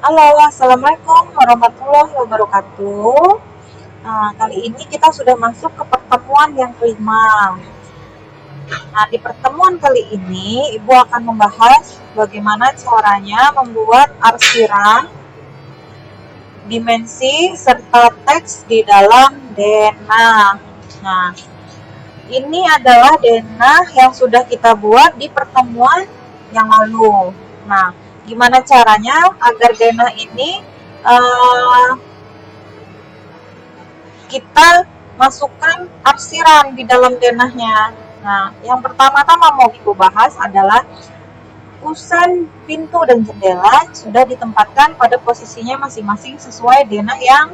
Halo, Assalamualaikum warahmatullahi wabarakatuh. Kali ini kita sudah masuk ke pertemuan yang kelima. Nah, di pertemuan kali ini, Ibu akan membahas bagaimana caranya membuat arsiran, dimensi, serta teks di dalam denah. Nah, ini adalah denah yang sudah kita buat di pertemuan yang lalu. Nah, gimana caranya agar denah ini kita masukkan arsiran di dalam denahnya. Nah, yang pertama-tama mau Ibu bahas adalah kusen, pintu, dan jendela sudah ditempatkan pada posisinya masing-masing sesuai denah yang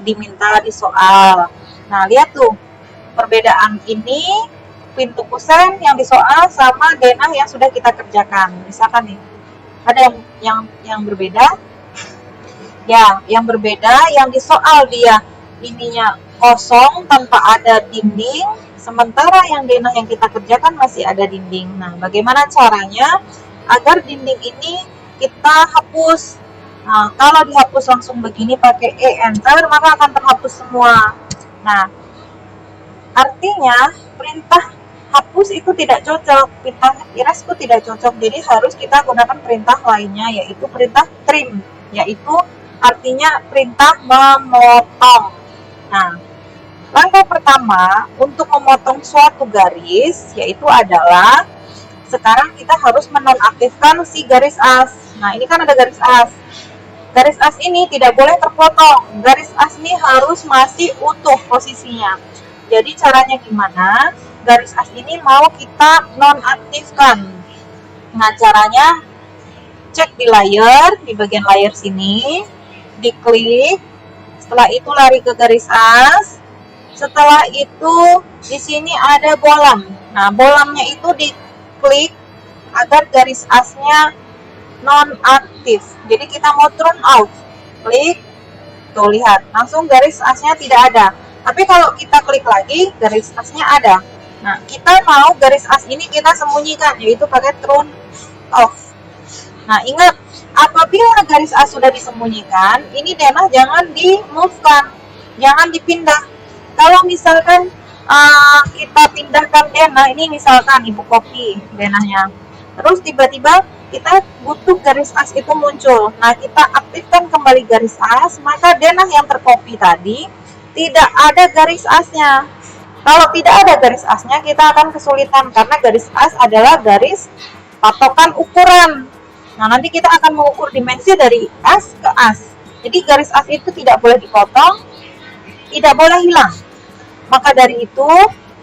diminta di soal. Nah, lihat tuh perbedaan ini, pintu kusen yang di soal sama denah yang sudah kita kerjakan. Misalkan nih, ada yang berbeda. Ya, yang berbeda yang di soal dia ininya kosong tanpa ada dinding, sementara yang denah yang kita kerjakan masih ada dinding. Nah, bagaimana caranya agar dinding ini kita hapus? Nah, kalau dihapus langsung begini pakai enter, maka akan terhapus semua. Nah, artinya perintah hapus itu tidak cocok, perintah erase itu tidak cocok, jadi harus kita gunakan perintah lainnya, yaitu perintah trim, yaitu artinya perintah memotong. Nah, langkah pertama untuk memotong suatu garis yaitu adalah sekarang kita harus menonaktifkan si garis as. Nah, ini kan ada garis as. Garis as ini tidak boleh terpotong. Garis as ini harus masih utuh posisinya. Jadi caranya gimana? Garis as ini mau kita nonaktifkan. Nah, caranya cek di layer, di bagian layer sini, diklik. Setelah itu lari ke garis as. Setelah itu di sini ada bolam. Nah, bolamnya itu diklik agar garis asnya non-aktif. Jadi kita mau turn out. Klik. Tuh, lihat. Langsung garis asnya tidak ada. Tapi kalau kita klik lagi, garis asnya ada. Nah, kita mau garis as ini kita sembunyikan, yaitu pakai turn off. Nah, ingat, apabila garis as sudah disembunyikan, ini denah jangan di-move-kan, jangan dipindah. Kalau misalkan kita pindahkan denah, ini misalkan Ibu copy denahnya, terus tiba-tiba kita butuh garis as itu muncul. Nah, kita aktifkan kembali garis as, maka denah yang tercopy tadi tidak ada garis asnya. Kalau tidak ada garis asnya, kita akan kesulitan karena garis as adalah garis patokan ukuran. Nah, nanti kita akan mengukur dimensi dari as ke as. Jadi garis as itu tidak boleh dipotong, tidak boleh hilang. Maka dari itu,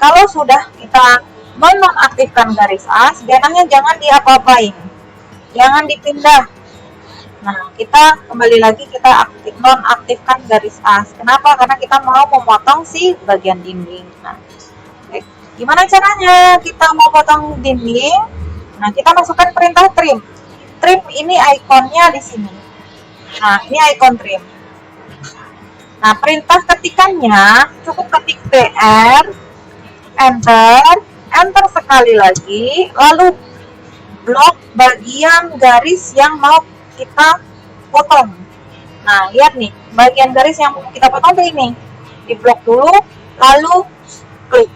kalau sudah kita menonaktifkan garis as, denahnya jangan diapa-apain, jangan dipindah. Nah, kita kembali lagi kita nonaktifkan garis as. Kenapa? Karena kita mau memotong si bagian dinding. Nah, gimana caranya kita mau potong dinding? Nah, kita masukkan perintah trim. Trim ini ikonnya di sini. Nah, ini ikon trim. Nah, perintah ketikannya cukup ketik tr, enter sekali lagi, lalu blok bagian garis yang mau kita potong. Nah, lihat nih, bagian garis yang mau kita potong tuh ini. Di blok dulu, lalu klik.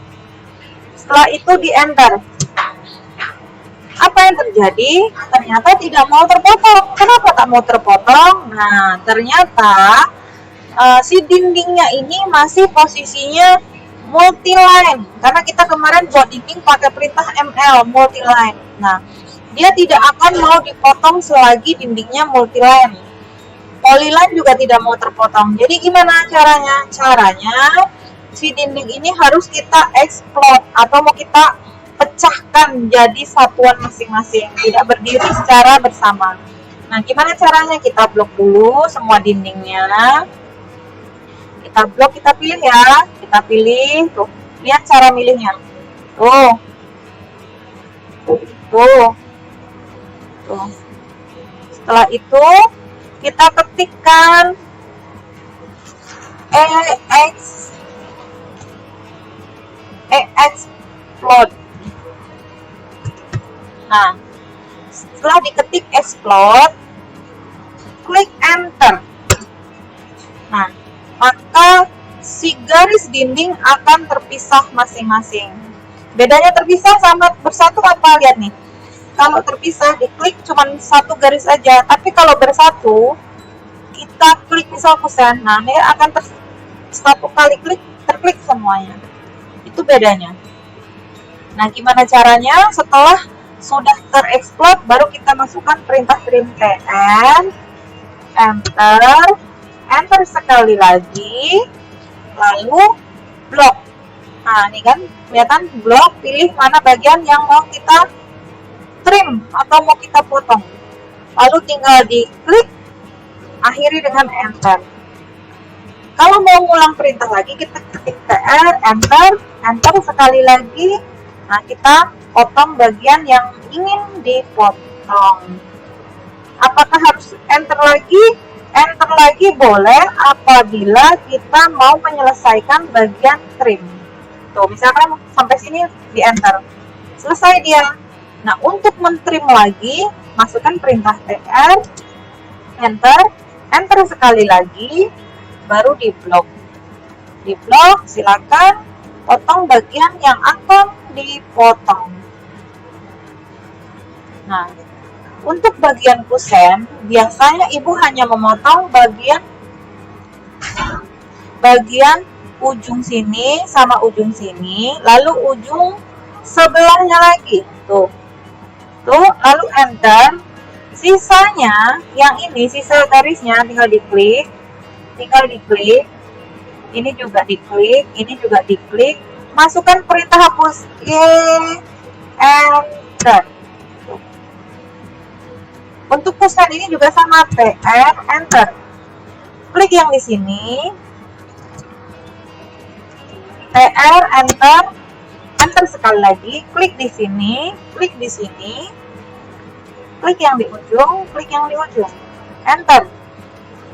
Setelah itu di enter. Apa yang terjadi? Ternyata tidak mau terpotong. Kenapa tak mau terpotong? Nah, ternyata si dindingnya ini masih posisinya multiline. Karena kita kemarin buat dinding pakai perintah ml, multiline. Nah, dia tidak akan mau dipotong selagi dindingnya multiline. Polyline juga tidak mau terpotong. Jadi gimana caranya? Caranya si dinding ini harus kita explode atau mau kita pecahkan jadi satuan masing-masing, tidak berdiri secara bersama. Nah, gimana caranya? Kita blok dulu semua dindingnya. Kita blok, kita pilih ya. Kita pilih, tuh. Lihat cara milihnya. Tuh. Tuh. Tuh. Setelah itu, kita ketikkan explode. Nah, setelah diketik explode, klik dinding akan terpisah masing-masing. Bedanya terpisah sama bersatu apa? Lihat nih. Kalau terpisah diklik cuma satu garis aja, tapi kalau bersatu kita klik misal kusen, nah ini akan satu kali klik terklik semuanya. Itu bedanya. Nah, gimana caranya? Setelah sudah terexplode, baru kita masukkan perintah trim tn, enter sekali lagi, lalu blok. Nah, ini kan kelihatan blok, pilih mana bagian yang mau kita trim atau mau kita potong. Lalu tinggal diklik, akhiri dengan enter. Kalau mau ngulang perintah lagi, kita ketik tr, enter sekali lagi. Nah, kita potong bagian yang ingin dipotong. Apakah harus enter lagi? Enter lagi boleh apabila kita mau menyelesaikan bagian trim. Tuh, misalkan sampai sini di enter. Selesai dia. Nah, untuk mentrim lagi, masukkan perintah tr, enter sekali lagi, baru di blok. Di blok, silakan potong bagian yang akan dipotong. Nah, untuk bagian kusen, biasanya ibu hanya memotong bagian ujung sini sama ujung sini, lalu ujung sebelahnya lagi. Tuh, lalu enter. Sisanya, yang ini, sisa garisnya tinggal diklik. Ini juga diklik, ini juga diklik. Masukkan perintah hapus. Enter. Tuh. Untuk kusen ini juga sama, tr, enter. Klik yang di sini. tr, enter sekali lagi, klik di sini, klik di sini, klik yang di ujung, enter.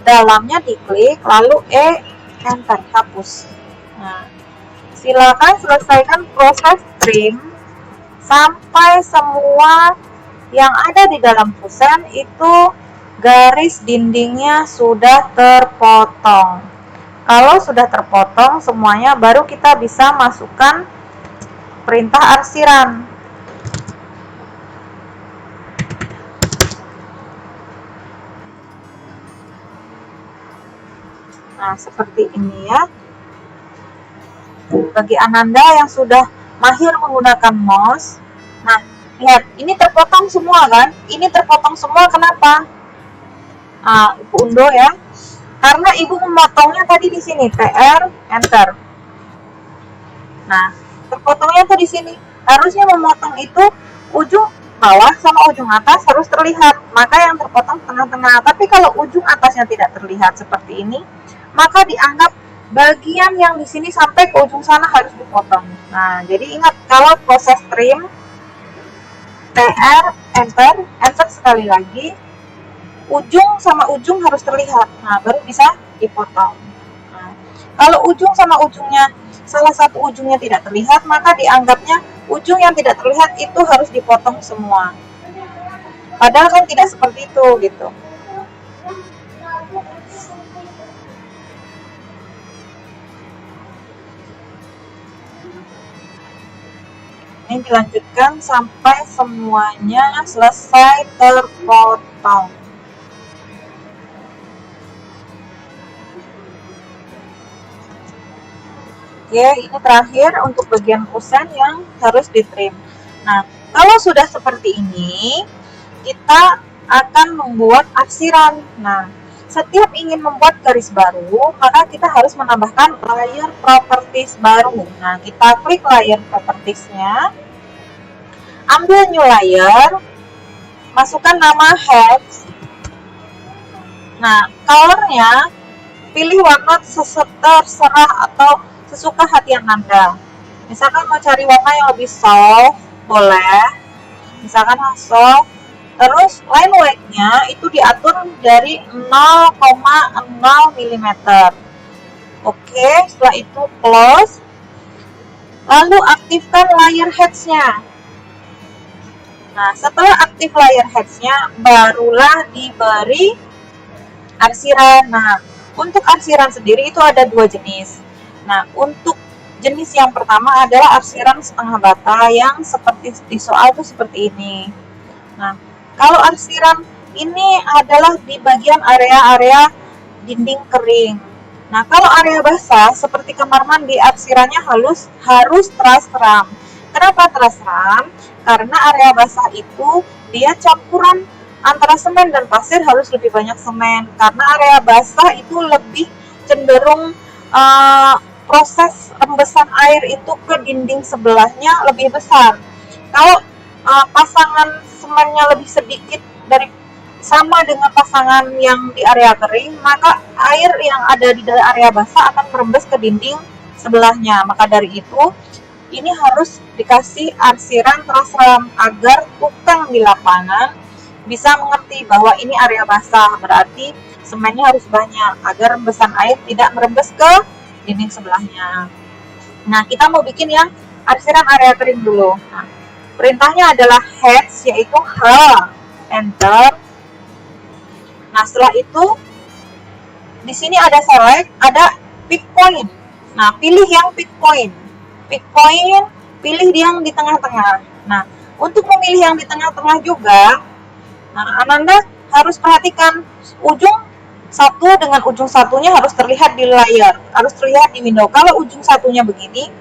Dalamnya diklik, lalu enter, hapus. Nah, silakan selesaikan proses trim sampai semua yang ada di dalam kusen itu garis dindingnya sudah terpotong. Kalau sudah terpotong semuanya, baru kita bisa masukkan perintah arsiran. Nah, seperti ini ya. Bagi Ananda yang sudah mahir menggunakan mouse, nah, lihat, ini terpotong semua kan? Ini terpotong semua, kenapa? Ibu undo ya. Karena ibu memotongnya tadi di sini, tr, enter. Nah, terpotongnya tuh di sini. Harusnya memotong itu ujung bawah sama ujung atas harus terlihat. Maka yang terpotong tengah-tengah. Tapi kalau ujung atasnya tidak terlihat seperti ini, maka dianggap bagian yang di sini sampai ke ujung sana harus dipotong. Nah, jadi ingat kalau proses trim, tr, enter sekali lagi, ujung sama ujung harus terlihat. Nah, baru bisa dipotong. Nah, kalau ujung sama ujungnya, salah satu ujungnya tidak terlihat, maka dianggapnya ujung yang tidak terlihat itu harus dipotong semua. Padahal kan tidak seperti itu, gitu. Ini dilanjutkan sampai semuanya selesai terpotong. Oke, ini terakhir untuk bagian kusen yang harus ditrim. Nah, kalau sudah seperti ini, kita akan membuat arsiran. Nah, setiap ingin membuat garis baru, maka kita harus menambahkan layer properties baru. Nah, kita klik layer propertiesnya, ambil new layer, masukkan nama heads. Nah, colornya pilih warna terserah atau sesuka hati Anda. Misalkan mau cari warna yang lebih soft, boleh. Misalkan soft. Terus line weight-nya itu diatur dari 0,0 mm. Oke, setelah itu close. Lalu aktifkan layer heads-nya. Nah, setelah aktif layer heads-nya, barulah diberi arsiran. Nah, untuk arsiran sendiri itu ada dua jenis. Nah, untuk jenis yang pertama adalah arsiran setengah bata yang seperti di soal itu seperti ini. Nah, kalau arsiran ini adalah di bagian area-area dinding kering. Nah, kalau area basah seperti kamar mandi, arsirannya harus teras ram. Kenapa teras ram? Karena area basah itu dia campuran antara semen dan pasir, harus lebih banyak semen. Karena area basah itu lebih cenderung proses rembesan air itu ke dinding sebelahnya lebih besar. Kalau pasangan semennya lebih sedikit dari sama dengan pasangan yang di area kering, maka air yang ada di area basah akan merembes ke dinding sebelahnya. Maka dari itu, ini harus dikasih arsiran teras ram agar tukang di lapangan bisa mengerti bahwa ini area basah, berarti semennya harus banyak agar rembesan air tidak merembes ke dinding sebelahnya. Nah, kita mau bikin yang arsiran area kering dulu. Nah, perintahnya adalah heads, yaitu H, enter. Nah, setelah itu di sini ada select, ada pick point. Nah, pilih yang pick point. Pick point, pilih yang di tengah-tengah. Nah, untuk memilih yang di tengah-tengah juga, nah, Ananda harus perhatikan ujung satu dengan ujung satunya harus terlihat di layar, harus terlihat di window. Kalau ujung satunya begini,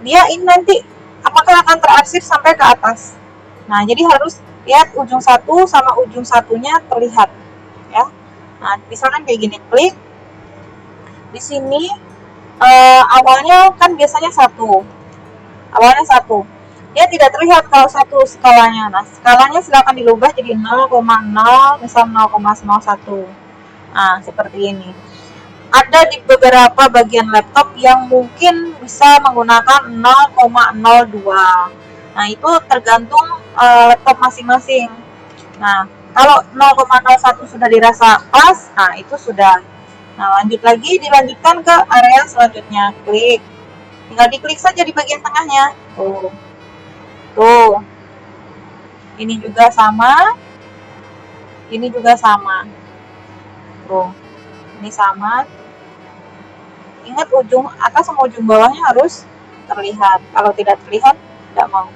dia ini nanti apakah akan terarsir sampai ke atas. Nah, jadi harus lihat ujung satu sama ujung satunya terlihat, ya. Nah, misalkan kayak gini, klik di sini. Awalnya kan biasanya satu, dia tidak terlihat kalau satu skalanya. Nah, skalanya silakan dilubah jadi 0,0, misal 0,01. Nah, seperti ini. Ada di beberapa bagian laptop yang mungkin bisa menggunakan 0,02. Nah, itu tergantung laptop masing-masing. Nah, kalau 0,01 sudah dirasa pas, nah itu sudah. Nah, dilanjutkan ke area selanjutnya. Klik. Tinggal diklik saja di bagian tengahnya. Tuh. Ini juga sama. Ini juga sama. Tuh. Ini sama. Ingat ujung atas sama ujung bawahnya harus terlihat. Kalau tidak terlihat, tidak mau.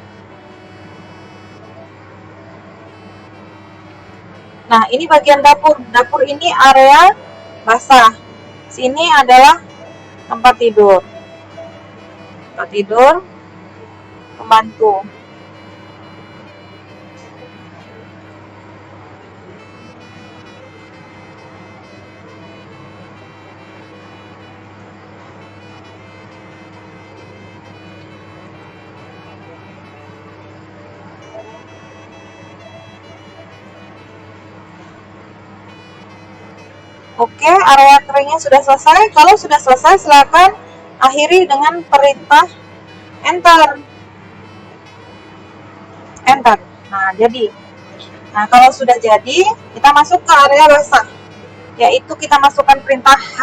Nah, ini bagian dapur. Dapur ini area basah. Sini adalah tempat tidur. Tempat tidur pembantu. Oke, area keringnya sudah selesai. Kalau sudah selesai, silakan akhiri dengan perintah enter. Enter. Nah, jadi. Nah, kalau sudah jadi, kita masuk ke area basah. Yaitu kita masukkan perintah H,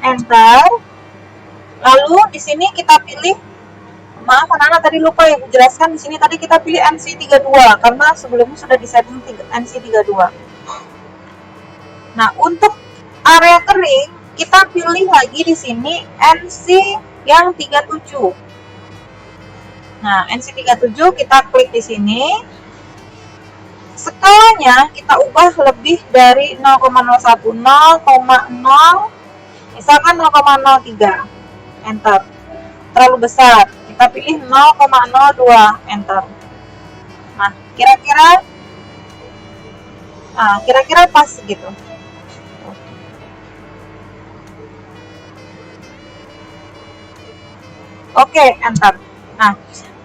enter. Lalu di sini kita pilih, maaf anak-anak tadi lupa ya jelaskan, di sini tadi kita pilih NC32 karena sebelumnya sudah disetting NC32. Nah, untuk area kering, kita pilih lagi di sini NC yang 37. Nah, NC37 kita klik di sini. Skalanya kita ubah lebih dari 0,01, 0,0, misalkan 0,03. Enter. Terlalu besar. Kita pilih 0,02. Enter. Nah, kira-kira pas gitu. Oke, enter. Nah,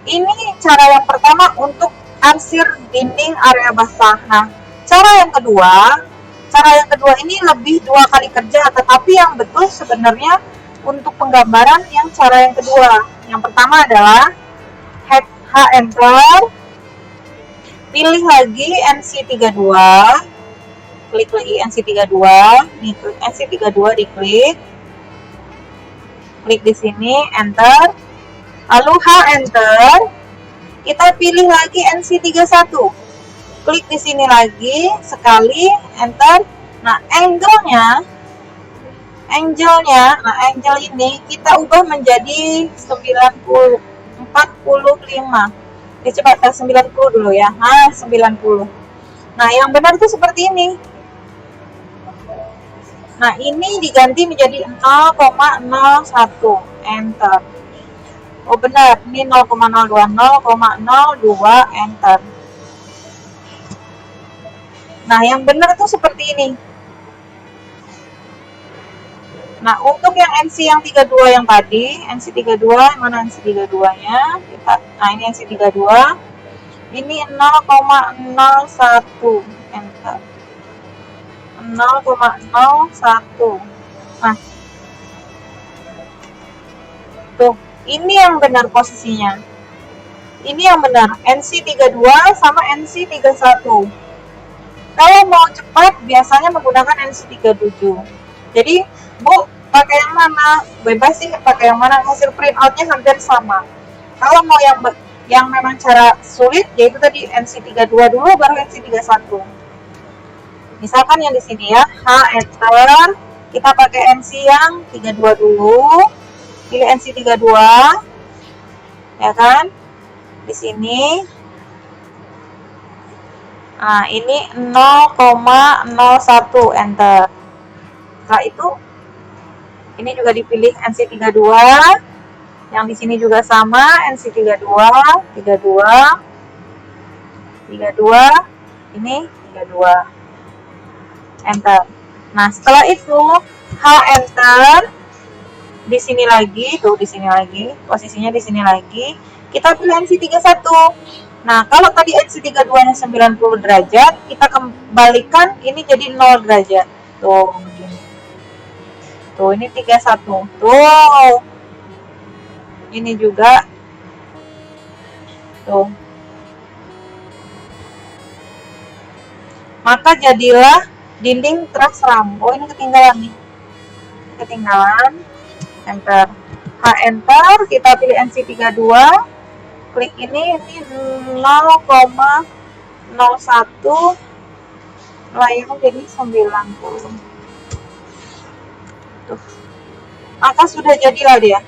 ini cara yang pertama untuk arsir dinding area basah. Nah, cara yang kedua ini lebih 2 kali kerja, tetapi yang betul sebenarnya untuk penggambaran yang cara yang kedua. Yang pertama adalah H enter, pilih lagi NC32, klik lagi NC32, nih NC32 diklik. Klik di sini, enter. Lalu H enter. Kita pilih lagi NC31. Klik di sini lagi sekali, enter. Nah, angle-nya Angle-nya, nah angle ini kita ubah menjadi 45. Coba kita 90 dulu ya. 90. Nah, yang benar itu seperti ini. Nah, ini diganti menjadi 0,01. Enter. Oh, benar. Ini 0,02. 0,02. Enter. Nah, yang benar itu seperti ini. Nah, untuk yang NC yang 32 yang tadi, NC 32, mana NC 32-nya? Nah, ini NC 32. Ini 0,01. Enter. 0,01. Nah, tuh, ini yang benar posisinya. Ini yang benar, NC 32 sama NC 31. Kalau mau cepat, biasanya menggunakan NC 37. Jadi, Bu, pakai yang mana? Bebas sih pakai yang mana, hasil print out-nya hampir sama. Kalau mau yang memang cara sulit, yaitu tadi NC 32 dulu, baru NC 31. Misalkan yang di sini ya, enter, kita pakai NC yang 32 dulu, pilih NC 32, ya kan? Di sini, nah ini 0,01, enter. Setelah itu, ini juga dipilih NC 32, yang di sini juga sama, NC 32, 32, 32, ini 32. Enter. Nah, setelah itu enter di sini lagi, tuh di sini lagi, posisinya di sini lagi. Kita pilih NC 31. Nah, kalau tadi NC 32-nya 90 derajat, kita kembalikan ini jadi 0 derajat. Tuh, begini. Tuh, ini 31. Tuh. Ini juga. Tuh. Maka jadilah dinding teras ram. Oh, ini ketinggalan nih. Ketinggalan. Enter. Enter, kita pilih NC 32. Klik ini 0,01. Layarnya jadi 90. Tuh. Maka sudah jadilah dia.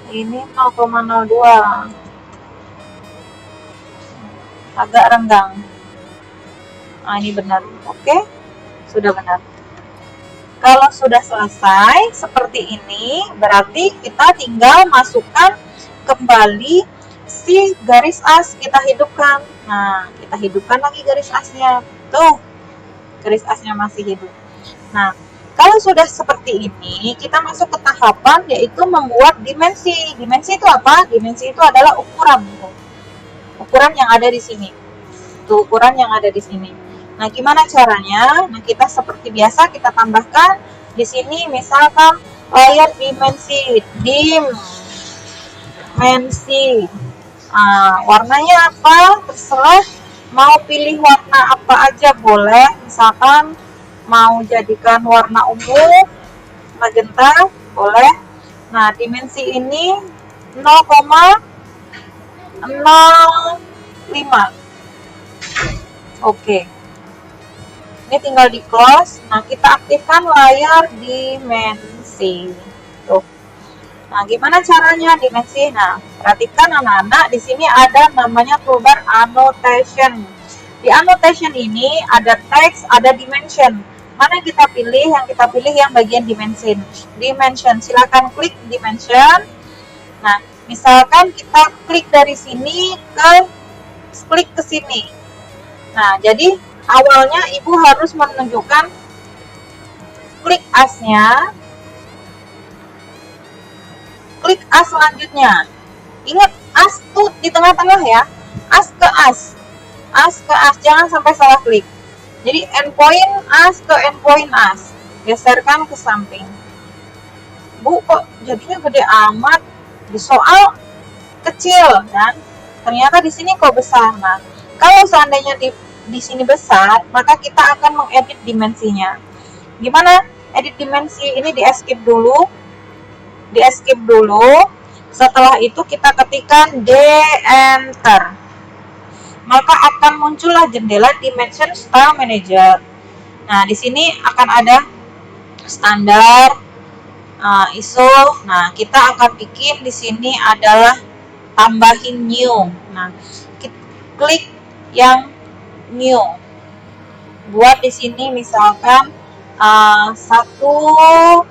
Ini 0,02, agak renggang. Nah, ini benar. Oke, sudah benar. Kalau sudah selesai seperti ini, berarti kita tinggal masukkan kembali si garis as, kita hidupkan. Nah, kita hidupkan lagi garis asnya. Tuh, garis asnya masih hidup. Nah, kalau sudah seperti ini, kita masuk ke tahapan yaitu membuat dimensi. Dimensi itu apa? Dimensi itu adalah ukuran. Ukuran yang ada di sini. Tuh, ukuran yang ada di sini. Nah, gimana caranya? Nah, kita seperti biasa kita tambahkan di sini misalkan layar dimensi, dimensi. Nah, warnanya apa? Terserah, mau pilih warna apa aja boleh. Misalkan mau jadikan warna ungu, magenta, boleh. Nah, dimensi ini 0,05. Oke. Ini tinggal di close. Nah, kita aktifkan layar dimensi. Tuh. Nah, gimana caranya dimensi? Nah, perhatikan anak-anak, di sini ada namanya toolbar annotation. Di annotation ini ada text, ada dimension. Mana kita pilih? Yang kita pilih yang bagian dimension. Dimension, silakan klik dimension. Nah, misalkan kita klik dari sini klik ke sini. Nah, jadi awalnya Ibu harus menunjukkan klik asnya. Klik as selanjutnya. Ingat, as tuh di tengah-tengah ya. As ke as. As ke as, jangan sampai salah klik. Jadi endpoint as ke endpoint as. Geserkan ke samping. Bu, kok jadinya gede amat? Di soal kecil kan? Ternyata di sini kok besar. Nah, kalau seandainya di sini besar, maka kita akan mengedit dimensinya. Gimana edit dimensi? Ini di escape dulu. Di escape dulu. Setelah itu kita ketikkan D enter. Maka akan muncullah jendela Dimension Style Manager. Nah, di sini akan ada standar, ISO. Nah, kita akan bikin di sini adalah tambahin new. Nah, kita klik yang new. Buat di sini misalkan 1:100,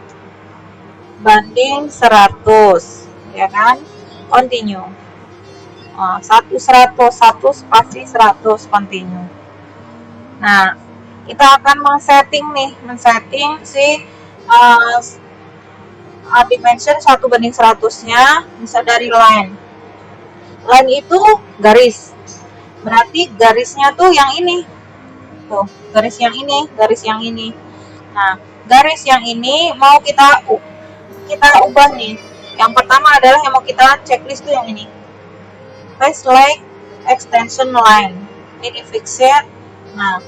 ya kan? Continue. 1 spasi 100 continue. Nah, kita akan men-setting si dimension 1:100-nya bisa dari line. Line itu garis. Berarti garisnya tuh yang ini. Tuh, garis yang ini, garis yang ini. Nah, garis yang ini mau kita ubah nih. Yang pertama adalah yang mau kita checklist tuh yang ini. Face like extension line. Ini di fix it. Nah,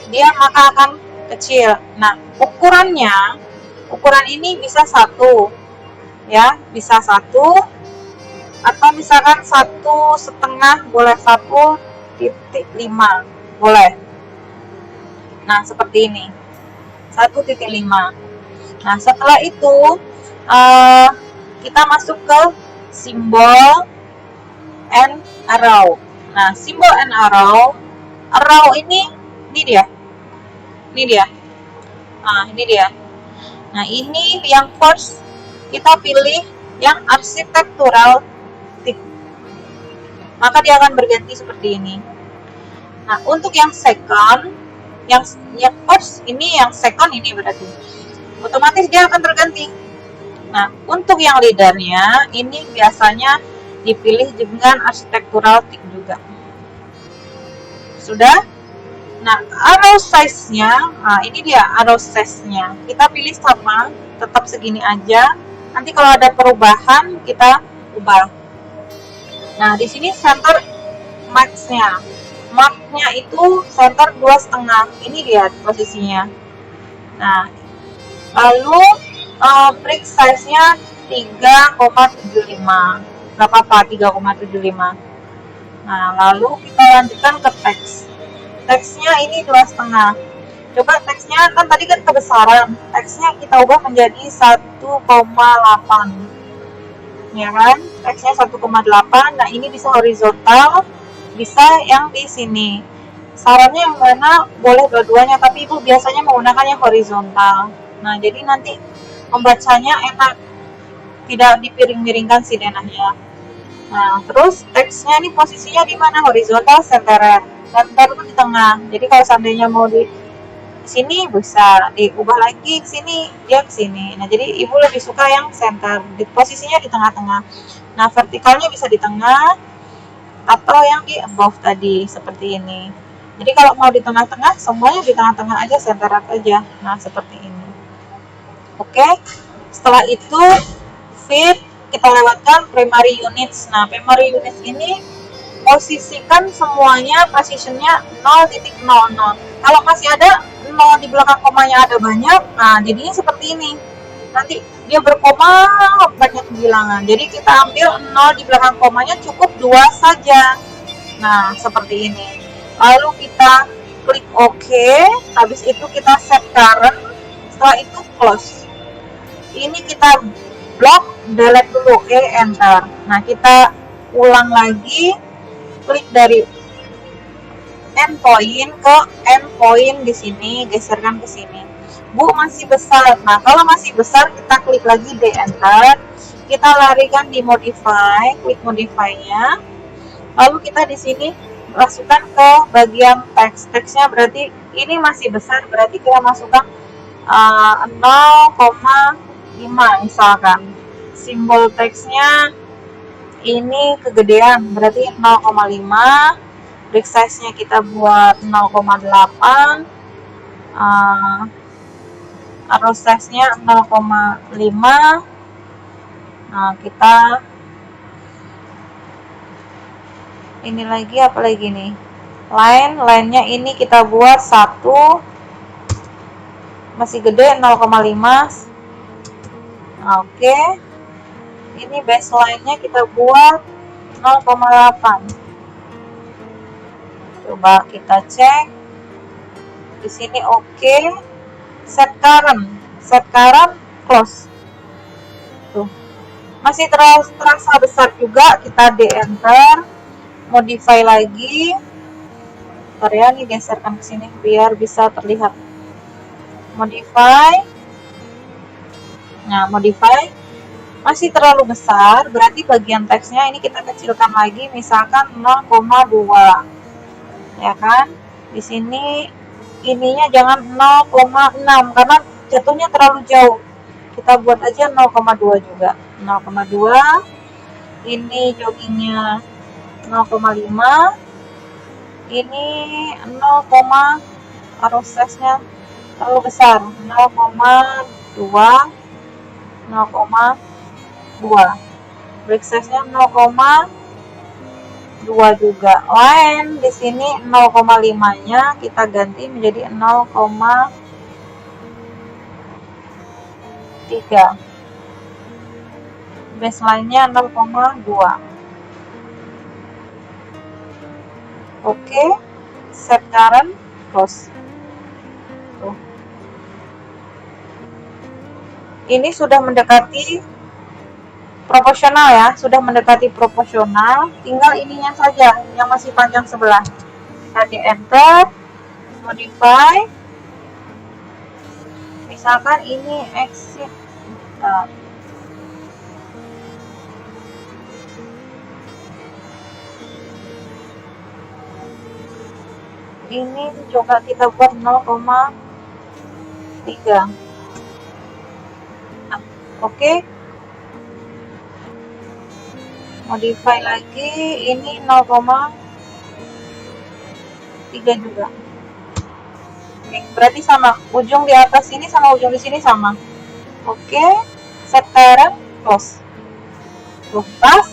dia maka akan kecil. Nah, ukuran ini bisa 1, ya, bisa 1, atau misalkan 1,5 boleh, 1,5 boleh. Nah, seperti ini, 1,5. Nah, setelah itu kita masuk ke simbol and arrow. Nah, simbol and arrow ini dia. Nah, ini dia. Nah, ini yang first kita pilih yang architectural tick. Maka dia akan berganti seperti ini. Nah, untuk yang second, yang first ini, yang second ini berarti otomatis dia akan terganti. Nah, untuk yang leadernya ini biasanya dipilih dengan architectural tick juga. Sudah? Nah, arrow size-nya, ini dia arrow size-nya. Kita pilih sama, tetap segini aja. Nanti kalau ada perubahan kita ubah. Nah, di sini center max-nya. Max-nya itu center 2,5. Ini dia posisinya. Nah, lalu brick size-nya 3,75. Gak apa-apa, 3,75. Nah, lalu kita lanjutkan ke teks. Teksnya ini 2,5. Coba teksnya kan tadi kan kebesaran. Teksnya kita ubah menjadi 1,8. Ya kan? Teksnya 1,8. Nah, ini bisa horizontal, bisa yang di sini. Sarannya yang mana boleh dua-duanya, tapi Ibu biasanya menggunakan yang horizontal. Nah, jadi nanti membacanya enak, tidak dipiring-miringkan si denahnya. Nah, terus teksnya ini posisinya di mana? Horizontal, center itu di tengah. Jadi kalau seandainya mau di sini bisa diubah lagi ke sini, dia ke sini. Nah, jadi Ibu lebih suka yang center, posisinya di tengah-tengah. Nah, vertikalnya bisa di tengah atau yang di above tadi seperti ini. Jadi kalau mau di tengah-tengah, semuanya di tengah-tengah aja, center aja. Nah, seperti ini. Oke. Setelah itu fit, kita lewatkan primary units. Nah, primary units ini posisikan semuanya precisionnya 0.00. Kalau masih ada 0 di belakang komanya ada banyak, nah jadinya seperti ini. Nanti dia berkoma banyak bilangan. Jadi kita ambil 0 di belakang komanya cukup 2 saja. Nah, seperti ini. Lalu kita klik OK. Habis itu kita set current. Setelah itu close. Ini kita blok, delete dulu, enter. Nah, kita ulang lagi, klik dari endpoint ke endpoint di sini, geserkan ke sini. Bu, masih besar. Nah, kalau masih besar kita klik lagi di enter. Kita larikan di modify, klik modify-nya. Lalu kita di sini masukkan ke bagian teks. Teksnya berarti ini masih besar, berarti kita masukkan 0,5 misalkan. Simbol teksnya ini kegedean, berarti 0,5. Brick size-nya kita buat 0,8. Arrow size-nya 0,5. Nah, kita ini lagi apa lagi nih? Line-nya ini kita buat 1. Masih gede, 0,5. Oke. ini baseline-nya kita buat 0,8. Coba kita cek. Di sini oke. Set current close. Tuh. Masih terasa besar juga, kita di enter. Modify lagi. Bentar ya, ini geserkan ke sini biar bisa terlihat. Modify. Nah, modify masih terlalu besar, berarti bagian teksnya ini kita kecilkan lagi, misalkan 0,2. Ya kan? Di sini ininya jangan 0,6 karena jatuhnya terlalu jauh. Kita buat aja 0,2 juga. 0,2. Ini joggingnya 0,5. Ini 0, taruh size-nya terlalu besar, 0,2, 0,2. Break size-nya 0,2 juga. Lain di sini 0,5-nya kita ganti menjadi 0,3. Baseline-nya 0,2. Oke, set current close. Tuh. Ini sudah mendekati proporsional ya, sudah mendekati proporsional. Tinggal ininya saja yang masih panjang sebelah. Kita di enter, modify. Misalkan ini exit. Ini coba kita buat 0,3. Oke. Modify lagi, ini 0,3 juga. Oke, berarti sama. Ujung di atas ini sama ujung di sini sama. Oke, set current close. Tuh, pas.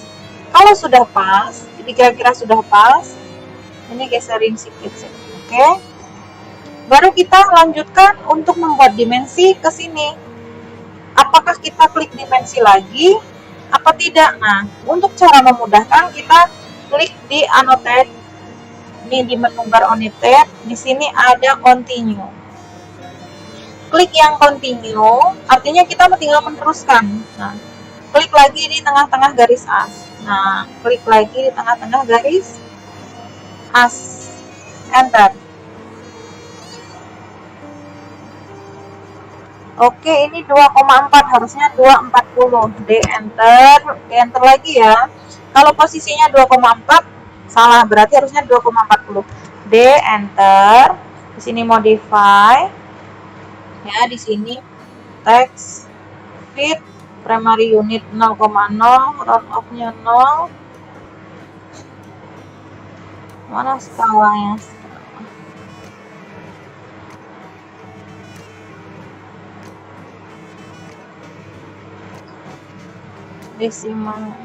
Kalau sudah pas, jadi kira-kira sudah pas, ini geserin sedikit sih. Oke. Baru kita lanjutkan untuk membuat dimensi ke sini. Apakah kita klik dimensi lagi apa tidak? Nah, untuk cara memudahkan kita klik di annotate. Ini di menu bar annotate, di sini ada continue. Klik yang continue, artinya kita tinggal meneruskan. Nah, klik lagi di tengah-tengah garis as. Nah, klik lagi di tengah-tengah garis as. Enter. Oke, ini 2,4, harusnya 240. Di enter lagi ya. Kalau posisinya 2,4 salah, berarti harusnya 2,40. D enter. Di sini modify. Ya, di sini text fit primary unit 0,0, round off-nya 0. Mana skalanya? Desimal.